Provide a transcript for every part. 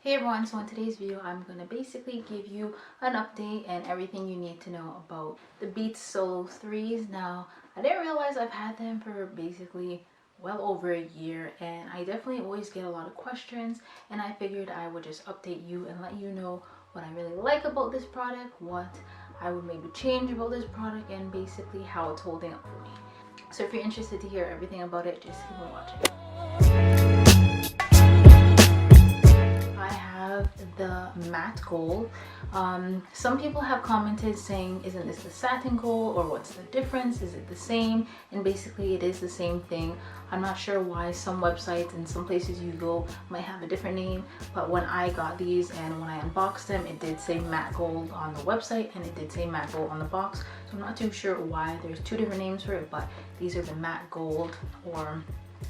Hey everyone, so in today's video I'm going to basically give you an update and everything you need to know about the Beats Solo 3s. Now, I didn't realize I've had them for basically well over a year, and I definitely always get a lot of questions, and I figured I would just update you and let you know what I really like about this product, what I would maybe change about this product, and basically how it's holding up for me. So if you're interested to hear everything about it, just keep on watching. I have the matte gold. Some people have commented saying, isn't this the satin gold, or what's the difference? Is it the same? And basically it is the same thing. I'm not sure why some websites and some places you go might have a different name, but when I got these and when I unboxed them, it did say matte gold on the website and it did say matte gold on the box. So I'm not too sure why there's two different names for it, but these are the matte gold, or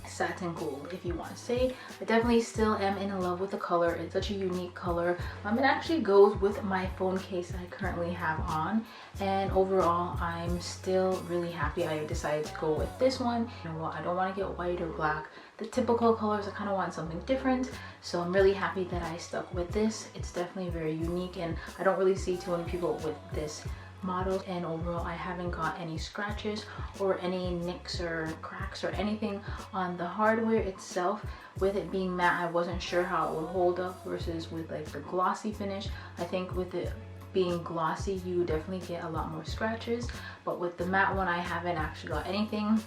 satin gold if you want to say. I definitely still am in love with the color. It's such a unique color. It actually goes with my phone case I currently have on, and overall I'm still really happy I decided to go with this one. You know what, I don't want to get white or black, the typical colors. I kind of want something different, so I'm really happy that I stuck with this. It's definitely very unique, and I don't really see too many people with this model, and overall I haven't got any scratches or any nicks or cracks or anything on the hardware itself. With it being matte, I wasn't sure how it would hold up versus with like the glossy finish. I think with it being glossy you definitely get a lot more scratches, but with the matte one I haven't actually got anything.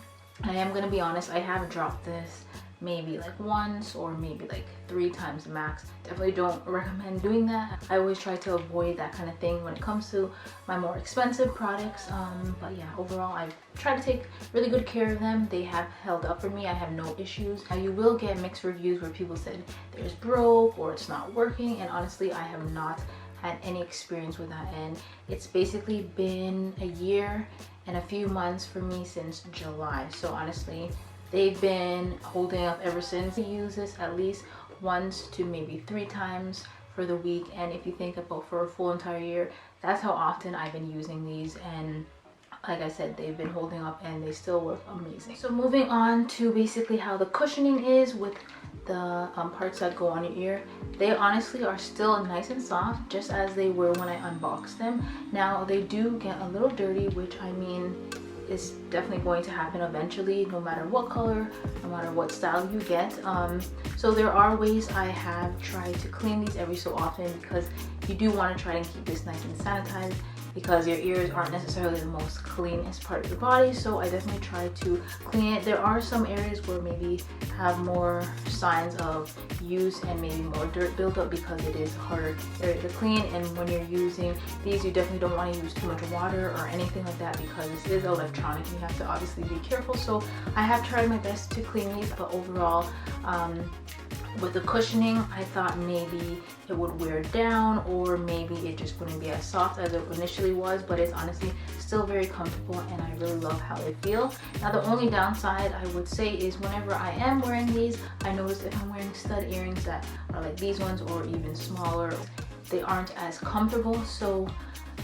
I am gonna be honest, I have dropped this maybe like once or maybe like 3 times max. Definitely don't recommend doing that. I always try to avoid that kind of thing when it comes to my more expensive products, but yeah, overall I've tried to take really good care of them. They have held up for me. I have no issues. Now, you will get mixed reviews where people said there's broke or it's not working, and honestly I have not had any experience with that, and it's basically been a year and a few months for me since July. So honestly they've been holding up ever since. I use this at least once to maybe 3 times for the week, and if you think about for a full entire year, that's how often I've been using these, and like I said, they've been holding up and they still work amazing. So moving on to basically how the cushioning is with the parts that go on your ear, they honestly are still nice and soft, just as they were when I unboxed them. Now they do get a little dirty, which I mean is definitely going to happen eventually, no matter what color, no matter what style you get. So there are ways I have tried to clean these every so often, because you do want to try and keep this nice and sanitized, because your ears aren't necessarily the most cleanest part of your body. So I definitely try to clean it. There are some areas where maybe have more signs of use and maybe more dirt buildup, because it is harder area to clean. And when you're using these, you definitely don't want to use too much water or anything like that, because this is electronic and you have to obviously be careful. So I have tried my best to clean these, but overall with the cushioning, I thought maybe it would wear down, or maybe it just wouldn't be as soft as it initially was, but it's honestly still very comfortable and I really love how they feel. Now the only downside I would say is whenever I am wearing these, I notice if I'm wearing stud earrings that are like these ones or even smaller, they aren't as comfortable. So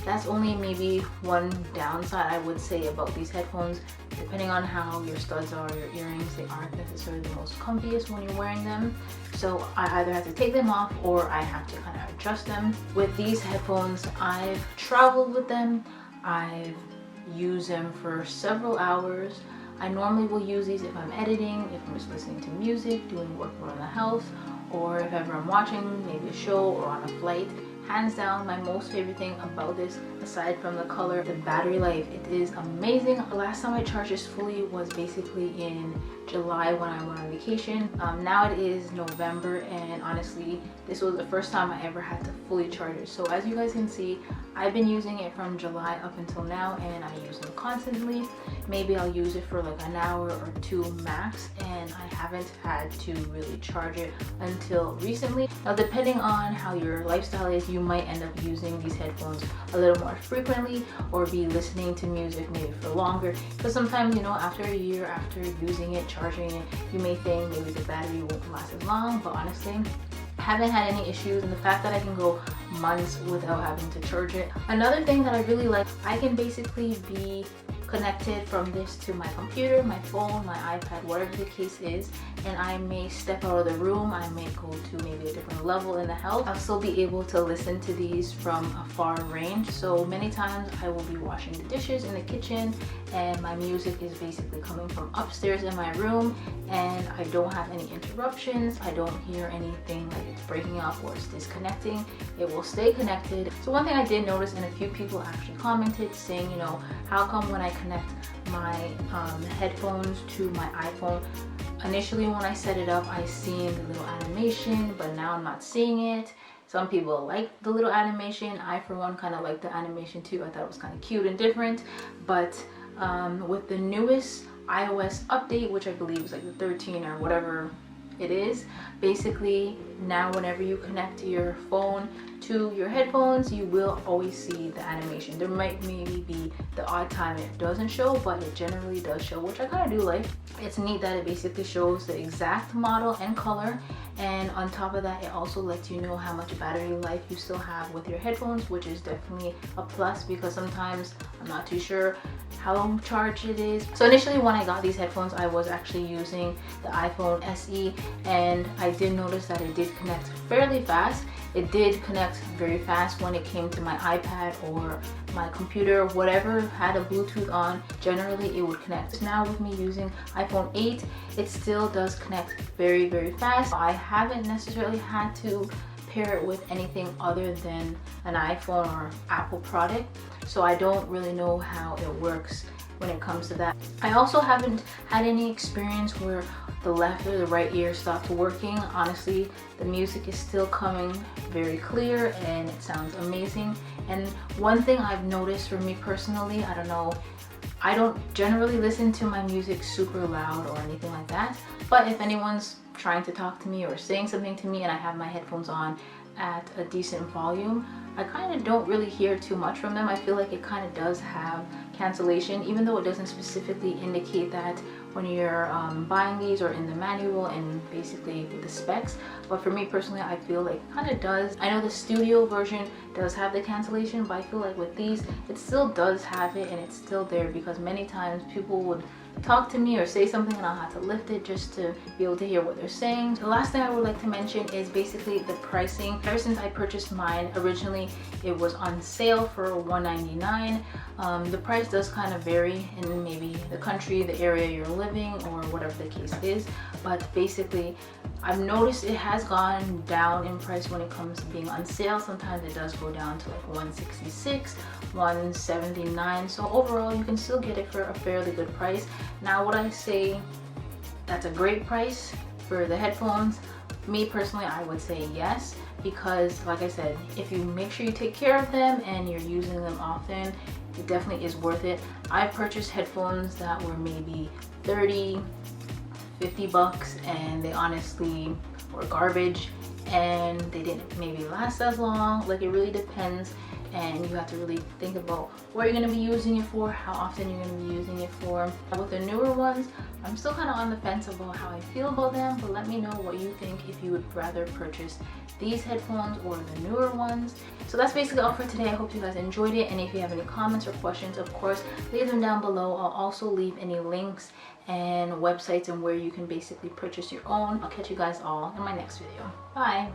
that's only maybe one downside I would say about these headphones. Depending on how your studs are, your earrings, they aren't necessarily the most comfiest when you're wearing them. So I either have to take them off or I have to kind of adjust them. With these headphones, I've traveled with them. I've used them for several hours. I normally will use these if I'm editing, if I'm just listening to music, doing work around the house, or if ever I'm watching maybe a show or on a flight. Hands down, my most favorite thing about this, aside from the color, the battery life. It is amazing. The last time I charged this fully was basically in July when I went on vacation. Now it is November, and honestly this was the first time I ever had to fully charge it. So as you guys can see, I've been using it from July up until now, and I use them constantly. Maybe I'll use it for like an hour or 2 max, and I haven't had to really charge it until recently. Now depending on how your lifestyle is, you might end up using these headphones a little more frequently, or be listening to music maybe for longer, because sometimes, you know, after a year after using it, charging it, you may think maybe the battery won't last as long, but honestly I haven't had any issues, and the fact that I can go months without having to charge it. Another thing that I really like, I can basically be connected from this to my computer, my phone, my iPad, whatever the case is, and I may step out of the room, I may go to maybe a different level in the house, I'll still be able to listen to these from a far range. So many times I will be washing the dishes in the kitchen and my music is basically coming from upstairs in my room, and I don't have any interruptions. I don't hear anything like it's breaking up or it's disconnecting. It will stay connected. So one thing I did notice, and a few people actually commented saying, you know, how come when I connect my headphones to my iPhone, initially when I set it up I seen the little animation, but now I'm not seeing it. Some people like the little animation. I for one kind of like the animation too. I thought it was kind of cute and different. But with the newest iOS update, which I believe is like the 13 or whatever it is, basically now whenever you connect your phone to your headphones, you will always see the animation. There might maybe be the odd time it doesn't show, but it generally does show, which I kind of do like. It's neat that it basically shows the exact model and color, and on top of that it also lets you know how much battery life you still have with your headphones, which is definitely a plus because sometimes I'm not too sure how charged it is. So initially when I got these headphones, I was actually using the iPhone SE, and I did notice that it did connect fairly fast. It did connect very fast when it came to my iPad or my computer, whatever had a Bluetooth on, generally it would connect. Now with me using iPhone 8, it still does connect very, very fast. I haven't necessarily had to pair it with anything other than an iPhone or Apple product, so I don't really know how it works when it comes to that. I also haven't had any experience where the left or the right ear stopped working. Honestly, the music is still coming very clear and it sounds amazing. And one thing I've noticed for me personally, I don't know, I don't generally listen to my music super loud or anything like that, but if anyone's trying to talk to me or saying something to me and I have my headphones on at a decent volume, I kind of don't really hear too much from them. I feel like it kind of does have cancellation, even though it doesn't specifically indicate that when you're buying these or in the manual and basically with the specs. But for me personally, I feel like it kind of does. I know the studio version does have the cancellation, but I feel like with these it still does have it, and it's still there because many times people would talk to me or say something and I'll have to lift it just to be able to hear what they're saying. The last thing I would like to mention is basically the pricing. Ever since I purchased mine, originally it was on sale for $199. The price does kind of vary in maybe the country, the area you're living, or whatever the case is, but basically I've noticed it has gone down in price when it comes to being on sale. Sometimes it does go down to like $166, $179. So overall, you can still get it for a fairly good price. Now, would I say that's a great price for the headphones? Me personally, I would say yes, because like I said, if you make sure you take care of them and you're using them often, it definitely is worth it. I purchased headphones that were maybe 30, 50 bucks, and they honestly were garbage and they didn't maybe last as long. Like, it really depends, and you have to really think about what you're going to be using it for, how often you're going to be using it for. With the newer ones, I'm still kind of on the fence about how I feel about them, but let me know what you think, if you would rather purchase these headphones or the newer ones. So that's basically all for today. I hope you guys enjoyed it, and if you have any comments or questions, of course, leave them down below. I'll also leave any links and websites and where you can basically purchase your own. I'll catch you guys all in my next video. Bye.